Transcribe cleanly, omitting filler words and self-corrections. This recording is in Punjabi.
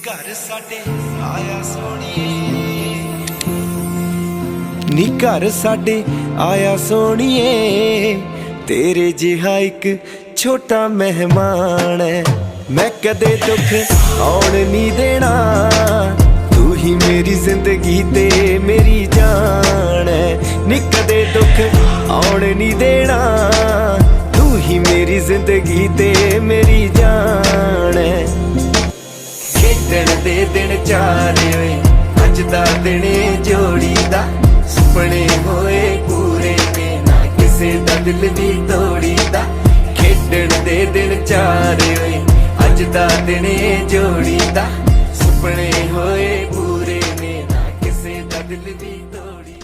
ਘਰ ਸਾਡੇ ਆਇਆ ਸੋਹਣੀਏ, ਨੀ ਘਰ ਸਾਡੇ ਆਇਆ ਸੋਹਣੀਏ, ਤੇਰੇ ਜਿਹਾ ਇੱਕ ਛੋਟਾ ਮਹਿਮਾਨ ਹੈ। ਮੈਂ ਕਦੇ ਦੁੱਖ ਆਉਣ ਨਹੀਂ ਦੇਣਾ, ਤੂੰ ਹੀ ਮੇਰੀ ਜ਼ਿੰਦਗੀ ਤੇ ਮੇਰੀ ਜਾਨ ਹੈ। ਨੀ ਕਦੇ ਦੁੱਖ ਆਉਣ ਨਹੀਂ ਦੇਣਾ, ਤੂੰ ਹੀ ਮੇਰੀ ਜ਼ਿੰਦਗੀ ਤੇ ਮੇਰੀ ਜਾਨ ਹੈ। ਖੇਡਣ ਦੇ ਦਿਨ ਚਾਰੇ ਓਏ, ਅੱਜ ਦਾ ਦਿਨ ਜੋੜੀ ਦਾ, ਸੁਪਨੇ ਹੋਏ ਪੂਰੇ ਨੇ ਨਾ ਕਿਸੇ ਦਾ ਦਿਲ ਵੀ ਤੋੜੀ ਦਾ। ਖੇਡਣ ਦੇ ਦਿਨ ਚਾਰੇ ਓਏ, ਅੱਜ ਦਾ ਦਿਨ ਜੋੜੀ ਦਾ, ਸੁਪਨੇ ਹੋਏ ਪੂਰੇ ਨੇ ਨਾ ਕਿਸੇ ਦਾ ਦਿਲ ਵੀ ਤੋੜੀ।